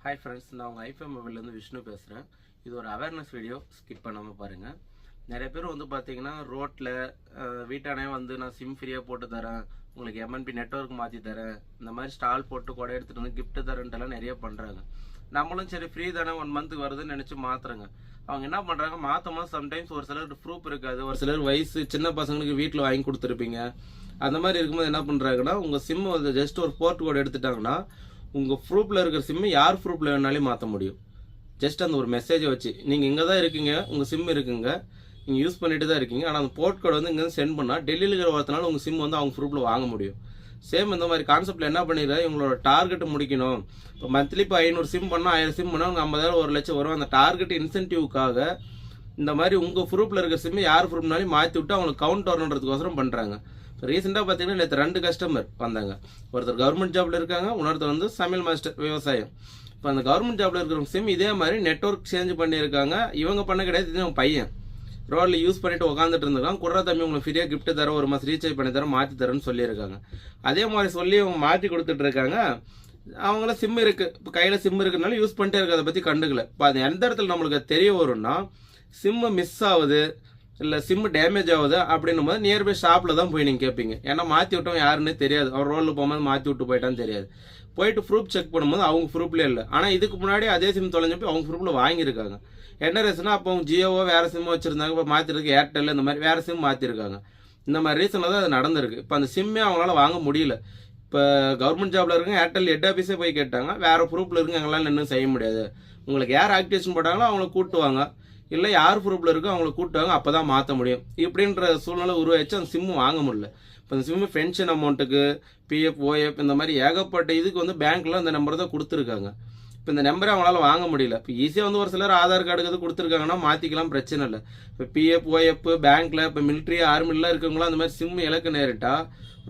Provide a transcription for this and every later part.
Hi friends, நான் உங்கள் ஐஃபை மொபைல்லேருந்து விஷ்ணு பேசுகிறேன். இது ஒரு அவேர்னஸ் வீடியோ, ஸ்கிப் பண்ணாமல் பாருங்கள். நிறைய பேர் பார்த்தீங்கன்னா ரோட்டில் வீட்டானே நான் சிம் ஃப்ரீயாக போட்டு தரேன், உங்களுக்கு எம்என்பி நெட்ஒர்க் மாற்றி தரேன், இந்த மாதிரி ஸ்டால் போட்டு கொடை எடுத்துகிட்டு வந்து கிஃப்ட்டு தரேன்ட்டுலாம் நிறைய பண்ணுறாங்க. நம்மளும் சரி ஃப்ரீ தானே 1 மந்த்துக்கு வருதுன்னு நினச்சி மாற்றுறங்க. அவங்க என்ன பண்ணுறாங்க, மாற்றமாக சம்டைம்ஸ் ஒரு சிலருக்கு ப்ரூஃப் இருக்காது, ஒரு சிலர் வயசு சின்ன பசங்களுக்கு வீட்டில் வாங்கி கொடுத்துருப்பீங்க. அந்த மாதிரி இருக்கும்போது என்ன பண்ணுறாங்கன்னா, உங்கள் சிம் ஜஸ்ட் ஒரு போர்ட் கோட் எடுத்துட்டாங்கன்னா உங்கள் ப்ரூஃபில் இருக்கிற சிம்மு யார் ப்ரூஃபில் வேணாலும் மாற்ற முடியும். ஜஸ்ட் அந்த ஒரு மெசேஜை வச்சு நீங்கள் இங்கே தான் இருக்கீங்க, உங்கள் சிம் இருக்குங்க, நீங்கள் யூஸ் பண்ணிட்டு தான் இருக்கீங்க, ஆனால் அந்த போர்ட் கோட் இங்கேருந்து சென்ட் பண்ணால் டெல்லியில் இருக்கிற ஒருத்தனால உங்கள் சிம் அவங்க ப்ரூஃபில் வாங்க முடியும். சேம் இந்த மாதிரி கான்செப்டில் என்ன பண்ணிடுறாங்க, இவங்களோட டார்கெட்டை முடிக்கணும். இப்போ மந்த்லி இப்போ 500 சிம் பண்ணால் 1000 சிம் பண்ணால் உங்கள் 50,000 1 லட்சம் வரும். அந்த டார்கெட் இன்சென்டிவ்க்காக இந்த மாதிரி உங்கள் ப்ரூஃபில் இருக்கிற சிம்மு யார் ப்ரூஃப்னாலும் மாற்றி விட்டு அவங்களுக்கு கவுண்ட் வரணுன்றதுக்கோசரம் பண்ணுறாங்க. ரீசெண்டாக பார்த்தீங்கன்னா நேற்று 2 கஸ்டமர் வந்தாங்க. ஒருத்தர் கவர்மெண்ட் ஜாப்ல இருக்காங்க, இன்னொருத்தர் சமையல் மாஸ்டர் விவசாயம். இப்போ அந்த கவர்மெண்ட் ஜாப்ல இருக்கிற சிம் இதே மாதிரி நெட்ஒர்க் சேஞ்ச் பண்ணியிருக்காங்க. இவங்க பண்ண கிடையாது, இது அவங்க பையன் ரோடில் யூஸ் பண்ணிட்டு உட்காந்துட்டு இருந்திருக்காங்க. குர்ரா தம்பி உங்களுக்கு ஃப்ரீயாக கிஃப்ட் தர, ஒரு மாதம் ரீசார்ஜ் பண்ணி தர, மாற்றி தரேன்னு சொல்லியிருக்காங்க. அதே மாதிரி சொல்லி அவங்க மாற்றி கொடுத்துட்டு இருக்காங்க. அவங்கள சிம் இருக்கு, இப்போ கையில் சிம் இருக்குனாலும் யூஸ் பண்ணிட்டே இருக்க, அதை பற்றி கண்டுக்கல. இப்போ அது எந்த இடத்துல நம்மளுக்கு தெரிய வரும்னா, சிம்மு மிஸ் ஆகுது இல்லை சிம்மு டேமேஜ் ஆகுது அப்படின்னும் போது நியர்பை ஷாப்பில் தான் போய் நீங்கள் கேட்பீங்க. ஏன்னா மாற்றி விட்டோம் யாருன்னு தெரியாது, அவர் ரோலில் போகும்போது மாற்றி விட்டு போயிட்டான்னு தெரியாது. போயிட்டு ப்ரூஃப் செக் பண்ணும்போது அவங்க ப்ரூஃப்லேயே இல்லை. ஆனால் இதுக்கு முன்னாடி அதே சிம் தொலைஞ்சப்போ அவங்க ப்ரூஃபில் வாங்கியிருக்காங்க. என்ன ரீசனா, அப்போ அவங்க ஜியோவோ வேறு சிம்மோ வச்சுருந்தாங்க, இப்போ மாற்றிருக்கு ஏர்டெல், இந்த மாதிரி வேறு சிம் மாற்றிருக்காங்க. இந்த மாதிரி ரீசனில் தான் அது நடந்திருக்கு. இப்போ அந்த சிம்மே அவங்களால வாங்க முடியல. இப்போ கவர்மெண்ட் ஜாப்ல இருக்க ஏர்டெல் ஹெட் ஆஃபீஸே போய் கேட்டாங்க, வேறு ப்ரூஃபில் இருக்கு, எங்களால் இன்னும் செய்ய முடியாது, உங்களுக்கு யார் ஆக்டிவேஷன் போட்டாங்களோ அவங்கள கூட்டுவாங்க, இல்லை யார் ப்ரூஃபில் இருக்கோ அவங்கள கூட்டுவாங்க, அப்போ தான் மாற்ற முடியும். இப்படின்ற சூழ்நிலை உருவாச்சு. அந்த சிம்மு வாங்க முடியல. இப்போ அந்த சிம்மு பென்ஷன் அமௌண்ட்டுக்கு, பிஎஃப், ஓஎஃப், இந்த மாதிரி ஏகப்பட்ட இதுக்கு பேங்க்கில் அந்த நம்பர் தான் கொடுத்துருக்காங்க. இப்போ இந்த நம்பரை அவங்களால வாங்க முடியல. இப்போ ஈஸியாக ஒரு சிலர் ஆதார் கார்டுக்கு கொடுத்துருக்காங்கன்னா மாற்றிக்கலாம், பிரச்சனை இல்லை. இப்போ பிஎஃப், ஓஎஃப், பேங்க்கில் இப்போ மிலிட்ரி ஆர்மிலாம் இருக்கவங்களாம் அந்த மாதிரி சிம்மு இலக்கு நேரிட்டா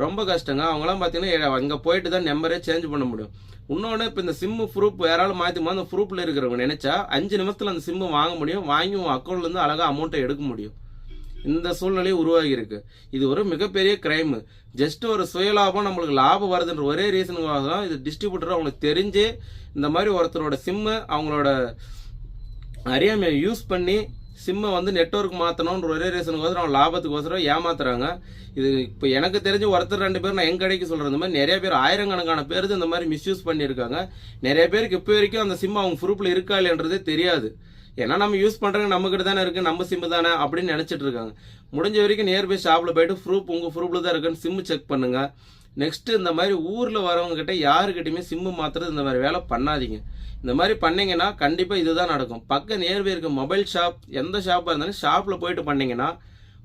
ரொம்ப கஷ்டங்க. அவங்களாம் பார்த்தீங்கன்னா அங்கே போயிட்டு தான் நம்பரே சேஞ்ச் பண்ண முடியும். இன்னொன்று, இப்போ இந்த சிம்மு ப்ரூஃப் யாராலும் மாற்றிமா அந்த ப்ரூஃபில் இருக்கிறவங்க நினைச்சா 5 நிமிஷத்தில் அந்த சிம்மு வாங்க முடியும், வாங்கி உங்கள் அக்கௌண்ட்லேருந்து அழகாக அமௌண்ட்டை எடுக்க முடியும். இந்த சூழ்நிலையும் உருவாகி இருக்கு. இது ஒரு மிகப்பெரிய கிரைமு. ஜஸ்ட் ஒரு சுயலாபம், நம்மளுக்கு லாபம் வருதுன்ற ஒரே ரீசனுக்காக தான் இது டிஸ்ட்ரிபியூட்டர் அவங்களுக்கு தெரிஞ்சு இந்த மாதிரி ஒருத்தரோட சிம்மு அவங்களோட அறியாமையை யூஸ் பண்ணி சிம்மை நெட்ஒர்க் மாற்றணுன்ற ஒரே ரீசனுக்கோசரம் அவங்க லாபத்துக்கோசரம் ஏமாத்துறாங்க. இது இப்போ எனக்கு தெரிஞ்சு ஒருத்தர் 2 பேர் நான் என் கடைக்கு சொல்கிறேன். இந்த மாதிரி நிறைய பேர், ஆயிரக்கணக்கான பேர் இந்த மாதிரி மிஸ்யூஸ் பண்ணியிருக்காங்க. நிறைய பேருக்கு இப்போ வரைக்கும் அந்த சிம் அவங்க ப்ரூஃபில் இருக்கா இல்லைன்றதே தெரியாது. ஏன்னா நம்ம யூஸ் பண்ணுறங்க நம்மக்கிட்ட தானே இருக்குது, நம்ம சிம்மு தானே அப்படின்னு நினச்சிட்டு இருக்காங்க. முடிஞ்ச வரைக்கும் நியர்பை ஷாப்பில் போயிட்டு ப்ரூஃப் உங்கள் ப்ரூஃபில் தான் இருக்குன்னு சிம்மு செக் பண்ணுங்கள். நெக்ஸ்ட்டு இந்த மாதிரி ஊரில் வரவங்க கிட்ட யாருக்கிட்டையுமே சிம்மு மாற்றுறது இந்த மாதிரி வேலை பண்ணாதீங்க. இந்த மாதிரி பண்ணிங்கன்னா கண்டிப்பாக இதுதான் நடக்கும். பக்கம் நியர்பை இருக்க மொபைல் ஷாப், எந்த ஷாப்பாக இருந்தாலும் ஷாப்பில் போயிட்டு பண்ணிங்கன்னா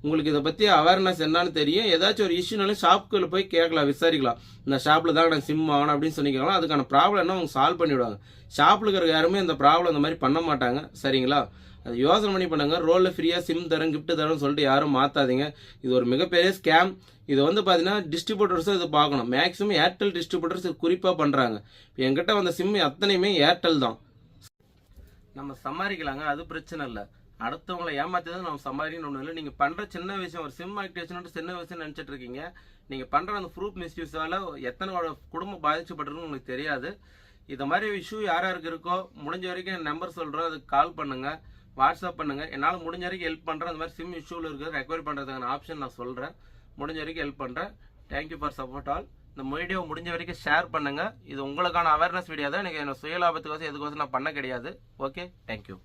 உங்களுக்கு இதை பற்றி அவேர்னஸ் என்னன்னு தெரியும். ஏதாச்சும் ஒரு இஷ்யூனாலும் ஷாப்புக்குள்ள போய் கேட்கலாம், விசாரிக்கலாம். இந்த ஷாப்பில் தான் நான் சிம் வாங்கணும் அப்படின்னு சொல்லிக்கலாம். அதுக்கான ப்ராப்ளம் என்ன அவங்க சால்வ் பண்ணிவிடுவாங்க. ஷாப்பில் இருக்கிற யாருமே இந்த ப்ராப்ளம் இந்த மாதிரி பண்ண மாட்டாங்க. சரிங்களா? அது யோசனை பண்ணி பண்ணுங்க. ரோலில் ஃப்ரீயாக சிம் தரேன், கிஃப்ட் தரேன்னு சொல்லிட்டு யாரும் மாற்றாதீங்க. இது ஒரு மிகப்பெரிய ஸ்கேம். இது பார்த்தீங்கன்னா டிஸ்ட்ரிபியூட்டர்ஸும் இது பார்க்கணும். மேக்ஸிமம் ஏர்டெல் டிஸ்ட்ரிபியூட்டர்ஸ் இது குறிப்பாக பண்ணுறாங்க. இப்போ என்கிட்ட வந்த சிம் அத்தனையுமே ஏர்டெல் தான். நம்ம சம்பாதிக்கலாங்க, அது பிரச்சனை இல்லை. அடுத்தவங்களை ஏமாற்றி தான் நம்ம சம்பாதிக்கணும்னு ஒன்றும் இல்லை. நீங்கள் பண்ணுற சின்ன விஷயம், ஒரு சிம் ஆக்டிவேஷன் சின்ன விஷயம் நினச்சிட்டு இருக்கீங்க. நீங்கள் பண்ணுற அந்த ப்ரூஃப் மிஸ்யூஸால் எத்தனை குடும்பம் பாதிக்கப்பட்டிருக்குன்னு உங்களுக்கு தெரியாது. இந்த மாதிரி இஷ்யூ யாருக்கு இருக்கோ முடிஞ்ச வரைக்கும் என் நம்பர் சொல்கிறோம், அதுக்கு கால் பண்ணுங்கள், வாட்ஸ்அப் பண்ணுங்கள். என்னால் முடிஞ்ச வரைக்கும் ஹெல்ப் பண்ணுறேன். அந்த மாதிரி சிம் இஷ்யூவில் இருக்கிற ரெக்கவரி பண்ணுறதுக்கான ஆப்ஷன் நான் சொல்கிறேன். முடிஞ்ச வரைக்கும் ஹெல்ப் பண்ணுறேன். Thank you for support all. இந்த வீடியோ முடிஞ்ச வரைக்கும் ஷேர் பண்ணுங்கள். இது உங்களுக்கான அவேர்னஸ் வீடியோ தான். எனக்கு சுய லாபத்துக்கோசம் எதுக்கோசம் நான் பண்ண கிடையாது. Okay, thank you.